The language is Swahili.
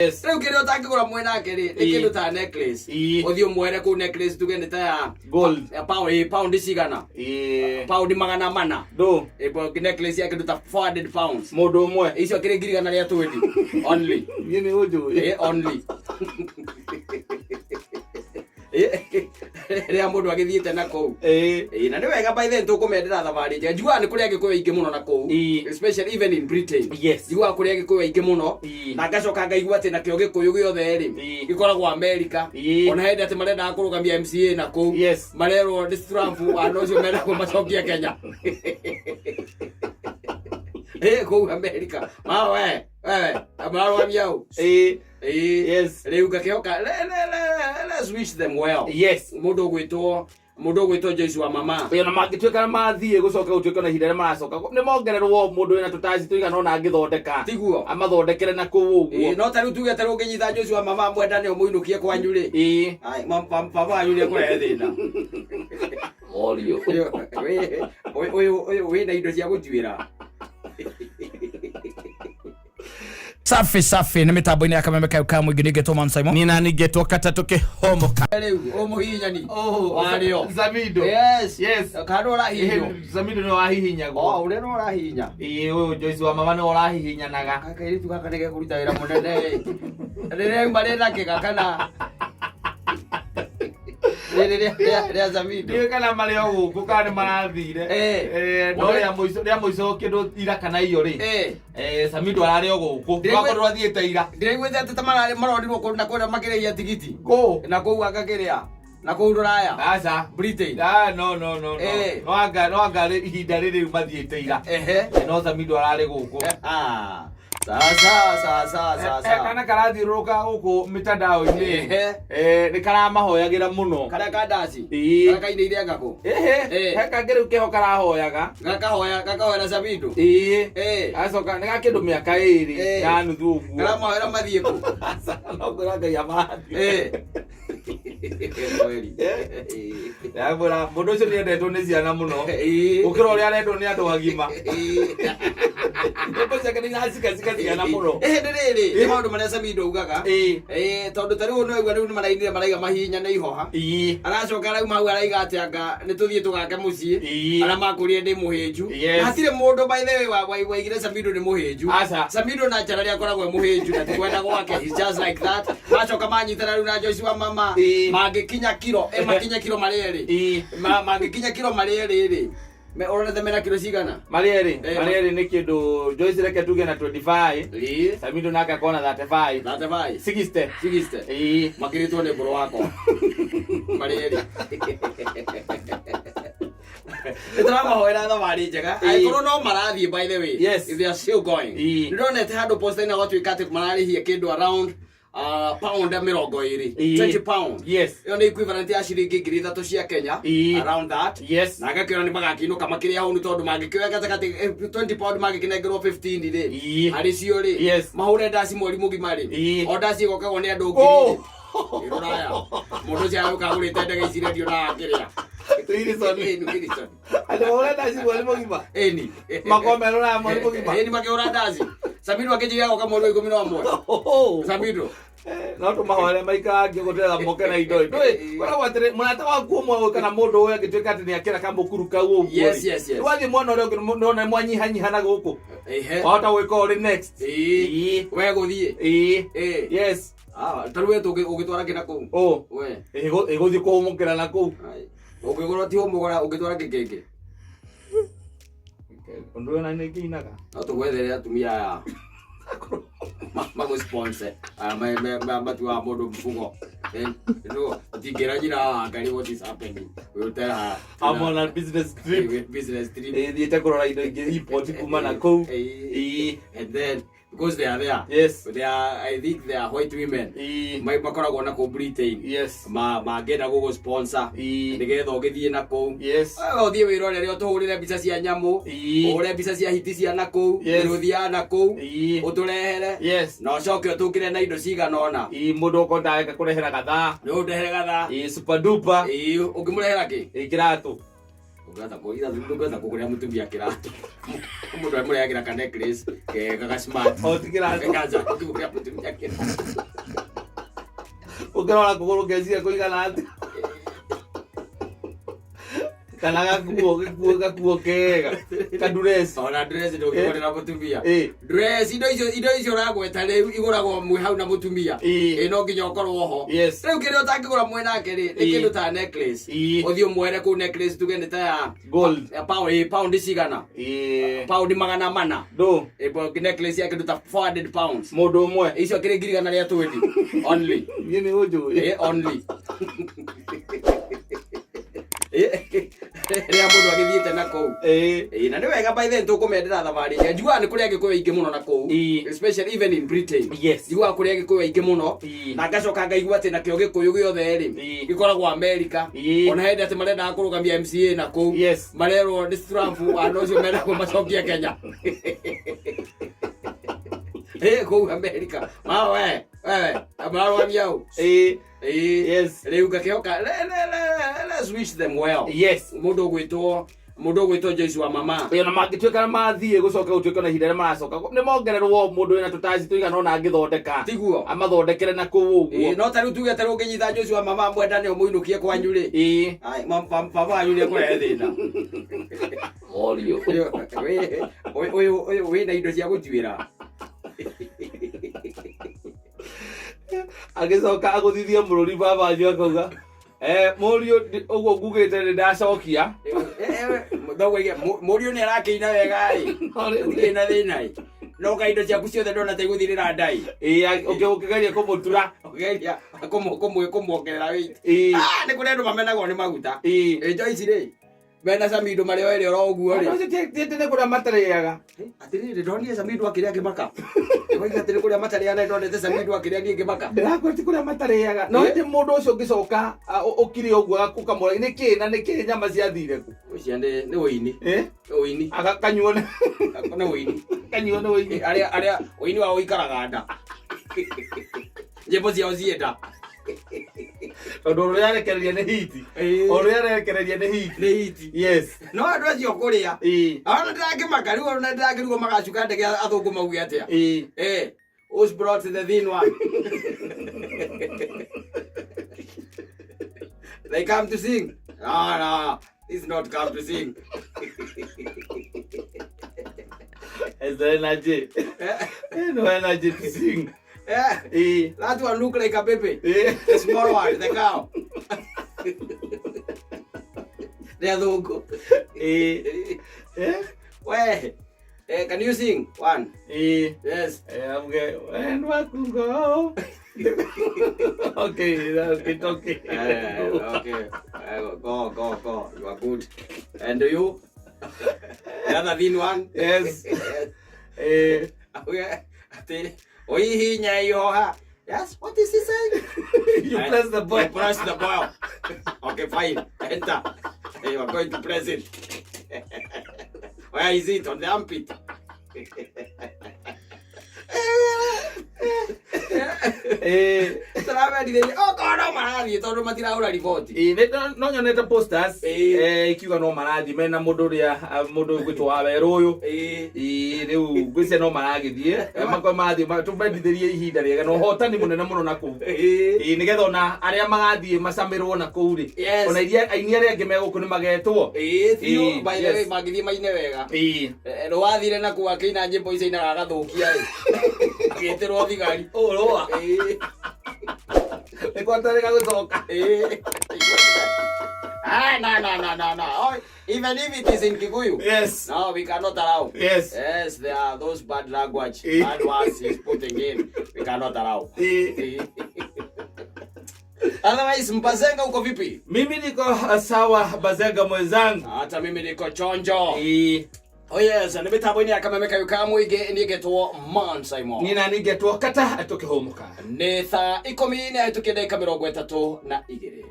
Yes. Rĩu kĩrĩa ũtangĩgũra mwĩnake rĩ, nĩ kĩndũ ta necklace. Ũthiĩ ũmwere kũu necklace tuge nĩ ta ya gold. Pound cigana. Pound 400. Do. Necklace ya kĩndũ ta 400 pounds. Mũndũ ũmwe. Icio kĩrĩ ngirigana rĩa 20. Only. Yini ũjũĩ. Only. Ria mundu agithiete na kou na ni wega by then tukumendera thabarĩ njega njiguaga nĩ kũrĩ Agĩkũyũ aingĩ mũno na kou, especially even in Britain. Njiguaga kũrĩ Agĩkũyũ aingĩ mũno na ngacoka ngaigua atĩ nakĩo Gĩkũyũ gĩothe rĩ gĩkoragwo America, ona hĩndĩ atĩ marendaga kũrũgamia MCA na kou marerwo nĩ Trump ana ũcio meragwo macokie Kenya kou America we amarũgamia ũ yes rĩu ngakĩhoka let's wish them well. Yes, mũndũ gwĩtwo Joyce wa mama na mangĩtuĩka mathiĩ gũcoka gũtuĩka na ihinda rĩrĩa maracoka nĩ mongererwo mũndũ wĩna tũtaci tũigana ona angĩthondeka tiguo amathondekere na kũu ũguo. No ta rĩu tuge ta ũngĩnyita Joyce wa mama mwendane ũmũinũkie kwanyu rĩ ai baba wanyu nĩ ekũrehe thĩna orio wĩna indo cia gũtuĩra. Safi nĩ mitambo-inĩ ya Kameme Kau ka mũingĩ nĩngetwo Man Simon ni na nĩngetwo kata tũkĩhomoka rĩu ũmũhihinyani warĩo Zamido. Yes kando ũrahihinywo Zamido nĩ wahihinyagwo ũrĩa no ũrahihinya ũyũ Joyce wa mama nĩ ũrahihinyanaga kairĩtu gaka nĩ gekũruta wĩra mũnene rĩrĩa marĩ na kĩgakana rĩrĩa Zamido nĩ kana marĩ o gũkũ kana nĩ marathire no rĩa mũico kĩndũ ira kana iyo rĩ Zamido ararĩ o gũkũ wakorwo athiĩte ira ndĩraiguĩte atĩ ta marorirwo na kũrĩa makĩrĩhia tigiti na kũu agakĩrĩa na kũu Rũraya aca Britain no anga ihinda rĩrĩ mathiĩte ira no Zamido ararĩ gũkũ sasa kana karathiũrũrũka gũkũ mĩtandao-inĩ nĩ karamahoyagĩra mũno karĩa kandaci karĩa kainĩire ngakũ he kangĩ rĩu kĩho karahoyaga gakahoera Zamido gacoka nĩ gakĩndũ mĩaka ĩrĩ ya nuthu ũguo karamahoera mathiĩ kũ no kwĩra Ngai amarathiĩ yagwĩra mũndũ ũcio nĩendetwo nĩ ciana mũno gũkĩra ũrĩa arendwo nĩ andũ agima nyĩmbo ciake nĩiracikacika ciana mũno rĩrĩ nĩ maũndũ marĩa Zamido augaga tondũ ta rĩu nĩwaigua rĩu nĩmarainire maraiga mahihinya nĩ ihoha aracoka rĩu mau araiga atĩ anga nĩtũthiĩ tũgake mũciĩ arĩa makũrire ndĩ mũhĩnju hatirĩ mũndũ by the way waigire Zamido nĩ mũhĩnju Zamido na njara rĩa akoragwo mũhĩnju na tikwenda gwake he's just like that macoka manyitana rĩu na Joyce wa mama mangĩkinya kiro makinya kiro marĩ erĩ mangĩkinya kiro marĩ erĩ rĩ ũronete mena kiro cigana marĩ erĩ nĩ kĩndũ Joyce reke tuge na 25 Zamido nake akona 35 60 makĩrĩtwo nĩ ngũrũ wakwa marĩ erĩ nĩtũramahoera thabarĩ njega angĩkorwo no marathiĩ by the way if they are still going nĩndonete handũ posta-inĩ gũtuĩka atĩ mararĩhia kĩndũ around pound 20 pound iyo nĩ equivalent ya ciringi 3,000 cia Kenya around that na ngakĩona nĩ magakinũka makĩrĩa hau nĩ tondũ mangĩkĩoya gatagatĩ 20 pound mangĩkĩnengerwo 15 rĩ harĩ cio rĩ mahũre ndaci mweri mũgima rĩ o ndaci ĩgokagwo nĩ andũ ngiri Rũraya mũndũ ũcio agũkagũrĩte ndege icirendio na akĩrĩa mahũre ndaci mweri mũgima makome Rũraya mweri mũgima makĩhũra ndaci Zamido akĩnjiga goka mweri wa 11 Zamido no tũmahoere maikarangie gũterera moke na indo koragwo atĩrĩ mũrata waku ũmwe kana mũndũ ũyũ angĩtuĩka atĩ nĩakĩra kamũkuru kau ũguo wathiĩ mwena ũrĩa ũngĩ nĩona mwanyihanyiha na gũkũ wahota gwĩka ũrĩ next we gũthiĩ ta rĩu ũgĩtwara kĩ na kũu ĩgũthiĩ kũhũmũkĩra na kũu ũngĩgũra ti hũmũgũra ũngĩtwara kĩngĩ ũndũ ũyũ na nĩngĩinaga no tũgwethere atumia aya sponsor matu wa mũndũ mfugo tingĩra njĩra Ngai what is happening we'll tell her I'm on a business trip thiĩte kũrora indo ingĩ import kuma na kũu and then because they are there they are I think they are white women makoragwo na kũ Britain mangĩenda gũgũ sponsor nĩgetha ũgĩthiĩ na kũu ũthiĩ wĩrorere ũtũhũrĩre mbica cia nyamũ ũhũre mbica cia hiti cia na kũu ũthiaga na kũu ũtũrehere na ũcoke ũtũkĩre na indo cigana ũna mũndũ ũkwendaga kũrehera gathaa nĩ ũndehere gathaa super duper ũngĩmũrehera kĩ kĩratũ Ugaza kukuria mutumia kiratu. Mundu amuriagira ka necklace kega smart. Tikiratu. Ngaza kukuria mutumia kiratu. Ugarora kuguru gezia kuigana ati. Kana gakuo kega kaduresi ona dress ndo kikorera mutumia dress indo icio ragweta riu iguragwo mwe hau na mutumia no nginya ukorwo ho riu kiri utangigura mwe nake ri ni kindu ta necklace uthio mwere ku necklace tugende ta ya gold pound cigana pound 400 do necklace ya kindu ta 400 pounds mundu umwe icio kiri ngirigana ria 20 only yini uju only ria mundu agithiete na kou na ni wega by then tukumendera thamari njiguaga ni kuria gikuyu ingi muno na kou especially even in Britain njiguaga kuria gikuyu ingi muno na ngacoka ngaigua ati na kio gikuyu giothe ri gikoragwo America ona hindi ati marenda kurugamia MCA na kou marerwo ni Trump ano cio menda kumacokia Kenya kou America we amarwa miau yes riu ngakioka let's wish them well mundu gwitwo Joyce wa mama na mangituika mathie gucoka utuika na hindere maracoka ni mongererwo mundu wina tutazi tuigana ona ngithondeka tiguo amathondekere na kuu uguo no ta riu tuge ta unginyitha Joyce wa mama mwenda ni umuinukie kwanyu ri ai baba wanyu ni kure thina orio we na indo cia gutwira agicoka aguthithia bururi baba wanyu akauga murio uguo ngugite ni ndacokia murio ni arakiina wega ri na thina no kaindo ciaku ciothe ndona ta iguthirira ndai ukigeria kumutura ukigeria kumuongerera weight ni kuri andu mamenagwo ni maguta Joyce ri mena samido mari oere oro uguo ri tete kuria matariaga atiriri ndonire samido akiria ngimaka waiga tiri kuria matariana ndonete samido akiria ngimaka ndirakwati kuria matariaga no ndi mundu ucio ngicoka ukiri uguo ukamura niki nyama ciathire ku uciande ni uini uini agakanyuone ni uini kanyuone uini aria uini wa uikaraga nda jebo ciao cienda tondu uria arekereria ni hiti uria arekereria ni hiti yes no andu acio kuria ana ndakimaka riu ona ndakirigwo magacuka ndege athungu mauge atia who's brought the thin one they come to sing no it's not come to sing is there energy no energy to sing that one look like a baby the small one the cow they are the where can you sing one yes I'm going and wakungo okay okay go you are good and you another thin one yes okay oihinya ihoha yes what is he saying you press the button press the button okay fine enter you are going to press it where is it on the armpit no marathi tondu matiraura riboti no nyonete posters ikiuga no marathi mena mundu gwitwo wa weru uyu riu ngwicia no maragithie makwa marathi tubendithirie ihinda riega no hotani munene muno na kuu nigetha ona aria magathie macamirwo na kuu ri ona iria aini aria angi meguku ni magetwo thio by the way magithie maine wega no wathire na kuu akiina nyimbo icio ina agathukia ri ageterwo thigari roa ekwatare gucoka no even if it is in Kikuyu yes no we cannot allow yes there are those bad language bad words he's putting in we cannot allow otherwise Mbazenga uko vipi? Mimi niko sawa Bazenga mwenzangu, hata mimi niko chonjo oh yes and mitambo ni akamemeka yukamwige nigetwo Mansaimo nina nigetwo kata atukihomuka ni thaa 10 na tukideka 32